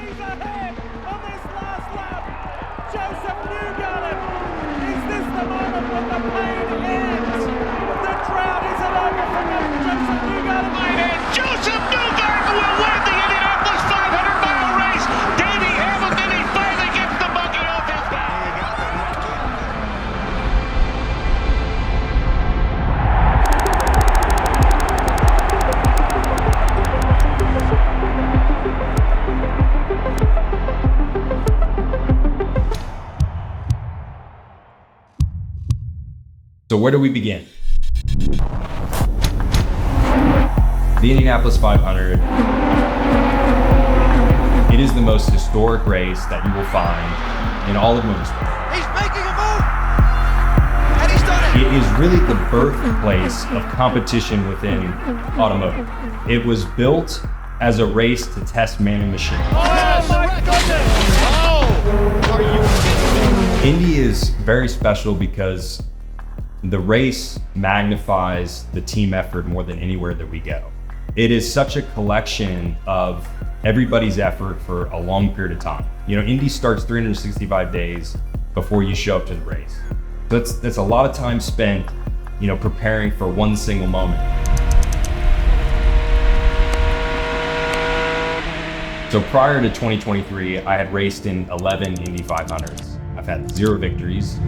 He's ahead on this last lap. Josef Newgarden. Is this the moment when the pain ends? The drought isn't over for Josef Newgarden. And Josef Newgarden will win the Indianapolis 500-mile race. Davey Hamilton, he finally gets the monkey off his back. So where do we begin? The Indianapolis 500. It is the most historic race that you will find in all of motorsport. He's making a move, and he's done it. It is really the birthplace of competition within automotive. It was built as a race to test man and machine. Oh my goodness! Oh, are you kidding me? Indy is very special because the race magnifies the team effort more than anywhere that we go. It is such a collection of everybody's effort for a long period of time. You know, Indy starts 365 days before you show up to the race. That's a lot of time spent, you know, preparing for one single moment. So prior to 2023, I had raced in 11 Indy 500s. I've had 0 victories.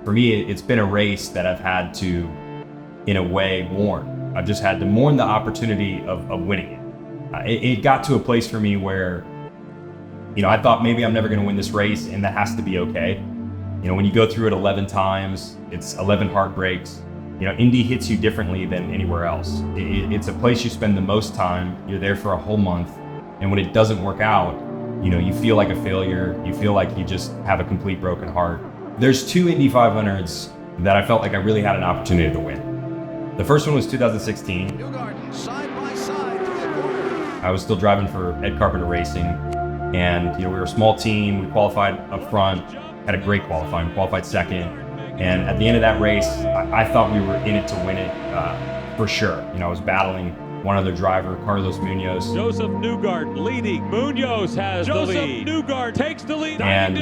For me, it's been a race that I've had to, in a way, mourn. I've just had to mourn the opportunity of winning it. It got to a place for me where, you know, I thought maybe I'm never going to win this race, and that has to be okay. You know, when you go through it 11 times, it's 11 heartbreaks. You know, Indy hits you differently than anywhere else. It's a place you spend the most time. You're there for a whole month, and when it doesn't work out, you know, you feel like a failure. You feel like you just have a complete broken heart. There's 2 Indy 500s that I felt like I really had an opportunity to win. The first one was 2016. Newgarden, side by side to the corner. I was still driving for Ed Carpenter Racing, and you know, we were a small team. We qualified up front, had a great qualifying, qualified second, and at the end of that race, I thought we were in it to win it for sure. You know, I was battling one other driver, Carlos Munoz. Josef Newgarden leading. Munoz has the lead. Josef Newgarden takes the lead. And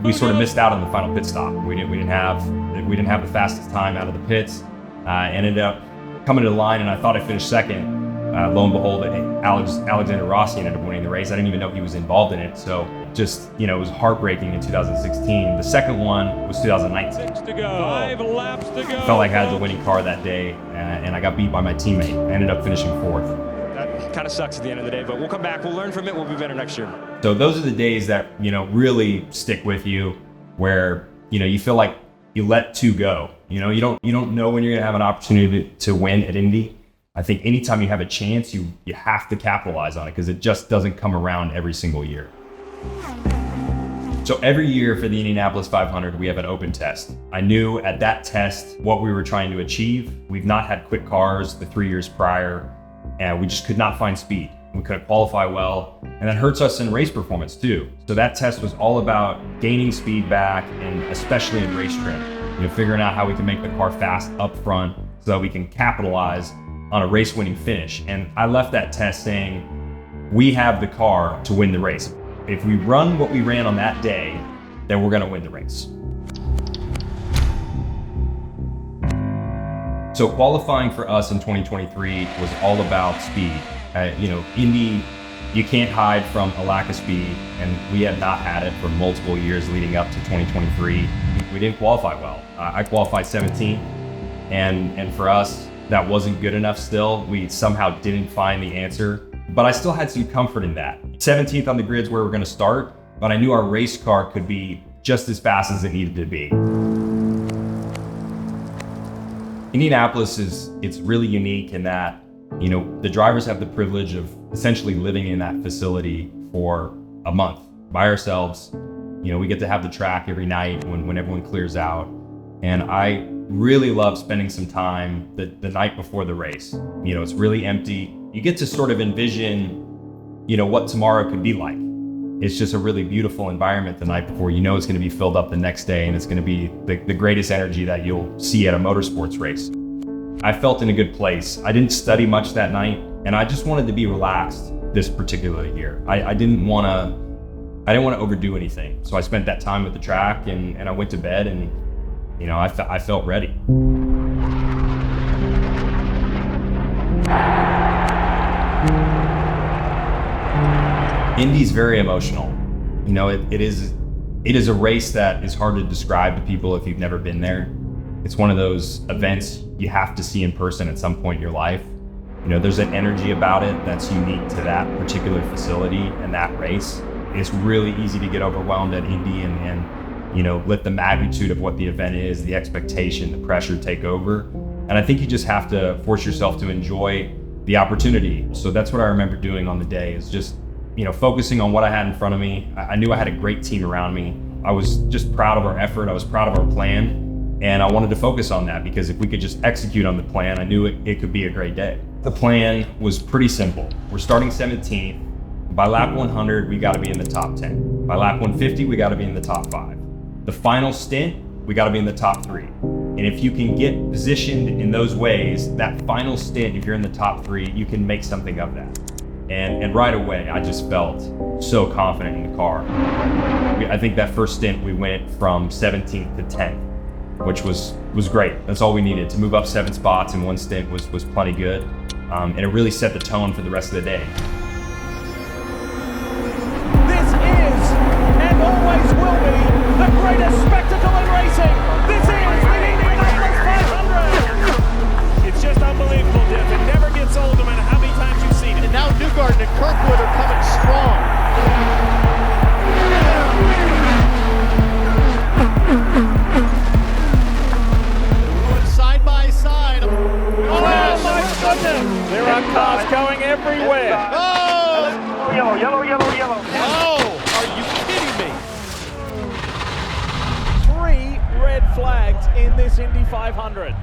we sort of missed out on the final pit stop. We didn't have the fastest time out of the pits. Ended up coming to the line, and I thought I finished second. Lo and behold, Alexander Rossi ended up winning the race. I didn't even know he was involved in it. So just, you know, it was heartbreaking in 2016. The second one was 2019. 6 to go. 5 laps to go. Felt like I had the winning car that day, and I got beat by my teammate. I ended up finishing 4th. That kind of sucks at the end of the day, but we'll come back. We'll learn from it. We'll be better next year. So those are the days that, you know, really stick with you, where, you know, you feel like you let 2 go. You know, you don't know when you're gonna have an opportunity to win at Indy. I think anytime you have a chance, you have to capitalize on it, because it just doesn't come around every single year. So every year for the Indianapolis 500, we have an open test. I knew at that test what we were trying to achieve. We've not had quick cars the 3 years prior, and we just could not find speed. We couldn't qualify well, and that hurts us in race performance too. So that test was all about gaining speed back, and especially in race trim. You know, figuring out how we can make the car fast up front so that we can capitalize on a race-winning finish. And I left that test saying, we have the car to win the race. If we run what we ran on that day, then we're gonna win the race. So qualifying for us in 2023 was all about speed. You know, Indy, you can't hide from a lack of speed, and we had not had it for multiple years leading up to 2023. We didn't qualify well. I qualified 17th, and for us, that wasn't good enough still. We somehow didn't find the answer, but I still had some comfort in that. 17th on the grid's where we're gonna start, but I knew our race car could be just as fast as it needed to be. Indianapolis it's really unique in that, you know, the drivers have the privilege of essentially living in that facility for a month by ourselves. You know, we get to have the track every night when everyone clears out. And I really love spending some time the night before the race. You know, it's really empty. You get to sort of envision, you know, what tomorrow could be like. It's just a really beautiful environment the night before. You know it's gonna be filled up the next day, and it's gonna be the greatest energy that you'll see at a motorsports race. I felt in a good place. I didn't study much that night, and I just wanted to be relaxed. this particular year. I didn't want to overdo anything. So I spent that time at the track and I went to bed and, you know, I felt ready. Indy's very emotional. You know, it is a race that is hard to describe to people if you've never been there. It's one of those events you have to see in person at some point in your life. You know, there's an energy about it that's unique to that particular facility and that race. It's really easy to get overwhelmed at Indy and you know, let the magnitude of what the event is, the expectation, the pressure take over. And I think you just have to force yourself to enjoy the opportunity. So that's what I remember doing on the day, is just, you know, focusing on what I had in front of me. I knew I had a great team around me. I was just proud of our effort. I was proud of our plan. And I wanted to focus on that because if we could just execute on the plan, I knew it could be a great day. The plan was pretty simple. We're starting 17th. By lap 100, we got to be in the top 10. By lap 150, we got to be in the top 5. The final stint, we got to be in the top 3. And if you can get positioned in those ways, that final stint, if you're in the top 3, you can make something of that. And right away, I just felt so confident in the car. I think that first stint, we went from 17th to 10th, which was great. That's all we needed. To move up 7 spots in one stint was plenty good. And it really set the tone for the rest of the day. This is, and always will be, the greatest spectacle in racing. This is the Indianapolis 500. It's just unbelievable, Jeff. It never gets old no matter how many times you've seen it. And now Newgarden and Kirkwood are coming strong. Side by side. Oh my goodness! There are cars going everywhere. Oh! Yellow. Oh! Are you kidding me? 3 red flags in this Indy 500.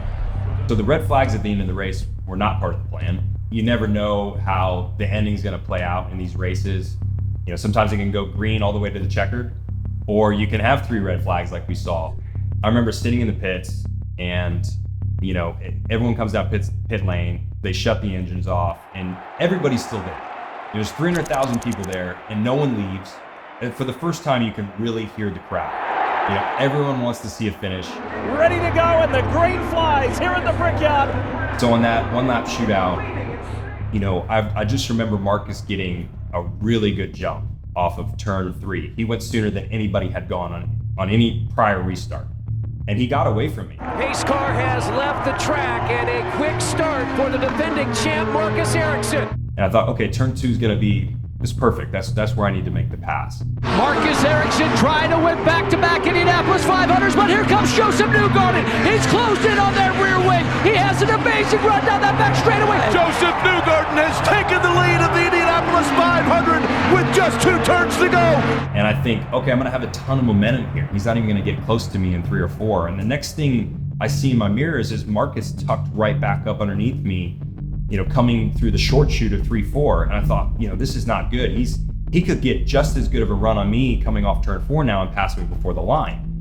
So the red flags at the end of the race were not part of the plan. You never know how the ending's going to play out in these races. You know, sometimes it can go green all the way to the checkered, or you can have 3 red flags like we saw. I remember sitting in the pits and, you know, everyone comes down pit lane, they shut the engines off, and everybody's still there. There's 300,000 people there, and no one leaves. And for the first time, you can really hear the crowd. You know, everyone wants to see a finish. Ready to go, and the green flies here in the Brickyard. So on that one lap shootout, you know, I just remember Marcus getting a really good jump off of turn 3. He went sooner than anybody had gone on any prior restart. And he got away from me. Pace car has left the track, and a quick start for the defending champ, Marcus Ericsson. And I thought, okay, turn 2 is going to be just perfect. That's where I need to make the pass. Marcus Ericsson trying to win back-to-back Indianapolis 500s, but here comes Josef Newgarden. He's closed in on that rear wing. He has an amazing run down that back straightaway. Josef Newgarden has taken the lead of the Indianapolis 500 with just 2 turns to go. And I think, okay, I'm going to have a ton of momentum here. He's not even going to get close to me in 3 or 4. And the next thing I see in my mirrors is Marcus tucked right back up underneath me, you know, coming through the short shoot of 3-4. And I thought, you know, this is not good. He could get just as good of a run on me coming off turn 4 now and pass me before the line.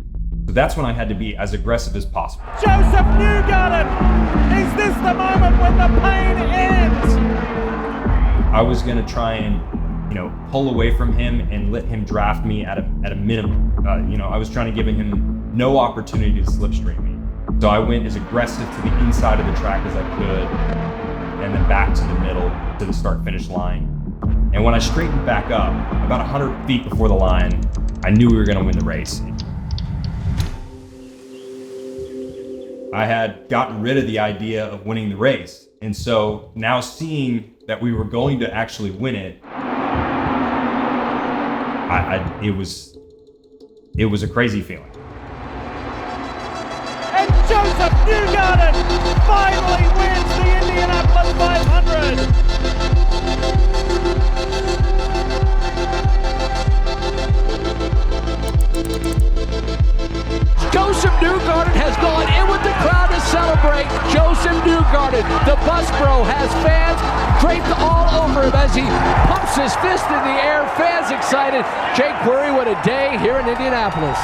So that's when I had to be as aggressive as possible. Josef Newgarden! Is this the moment when the pain ends? I was going to try and, you know, pull away from him and let him draft me at a minimum. You know, I was trying to give him no opportunity to slipstream me. So I went as aggressive to the inside of the track as I could, and then back to the middle to the start-finish line. And when I straightened back up, about 100 feet before the line, I knew we were going to win the race. I had gotten rid of the idea of winning the race. And so now seeing that we were going to actually win it, it was a crazy feeling. And Josef Newgarden finally wins the Indianapolis 500! Josef Newgarden has gone in with the crowd to celebrate. Josef Newgarden, the bus bro, has fans draped all over him as he pumps his fist in the air. Fans excited. Jake Query, what a day here in Indianapolis.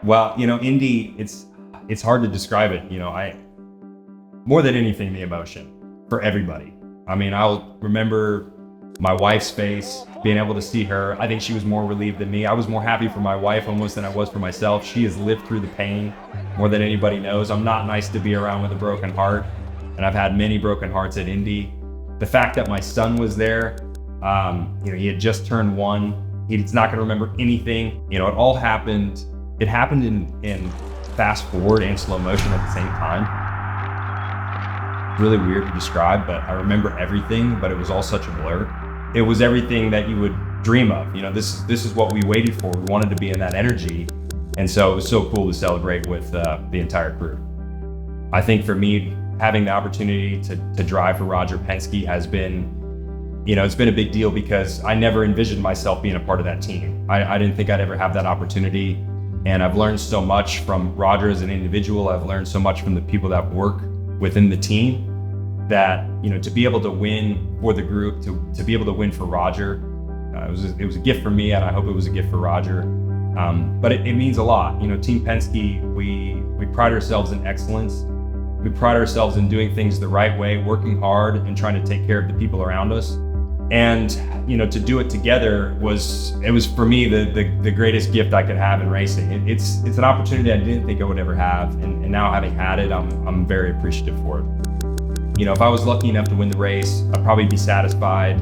Well, Indy, it's hard to describe it. More than anything, the emotion for everybody. I mean, I'll remember my wife's face, being able to see her. I think she was more relieved than me. I was more happy for my wife almost than I was for myself. She has lived through the pain more than anybody knows. I'm not nice to be around with a broken heart, and I've had many broken hearts at Indy. The fact that my son was there, he had just turned 1. He's not going to remember anything. It all happened. It happened in fast forward and slow motion at the same time. Really weird to describe, but I remember everything, but it was all such a blur. It was everything that you would dream of. This is what we waited for. We wanted to be in that energy. And so it was so cool to celebrate with the entire crew. I think for me, having the opportunity to drive for Roger Penske has been, it's been a big deal because I never envisioned myself being a part of that team. I didn't think I'd ever have that opportunity. And I've learned so much from Roger as an individual. I've learned so much from the people that work within the team that, to be able to win for the group, to be able to win for Roger, it was a gift for me, and I hope it was a gift for Roger. But it means a lot. Team Penske, we pride ourselves in excellence. We pride ourselves in doing things the right way, working hard and trying to take care of the people around us. And, to do it together was for me the greatest gift I could have in racing. It's an opportunity I didn't think I would ever have. And now having had it, I'm very appreciative for it. If I was lucky enough to win the race, I'd probably be satisfied.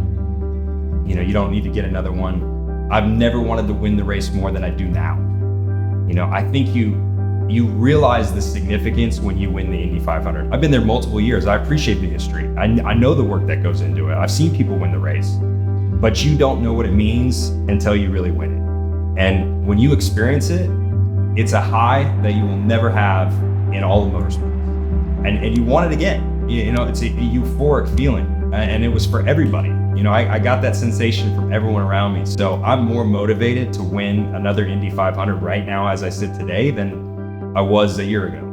You don't need to get another one. I've never wanted to win the race more than I do now. I think you realize the significance when you win the Indy 500. I've been there multiple years. I appreciate the history. I know the work that goes into it. I've seen people win the race, but you don't know what it means until you really win it. And when you experience it, it's a high that you will never have in all of motorsports. And you want it again. It's a euphoric feeling, and it was for everybody. I got that sensation from everyone around me. So I'm more motivated to win another Indy 500 right now as I sit today than I was a year ago.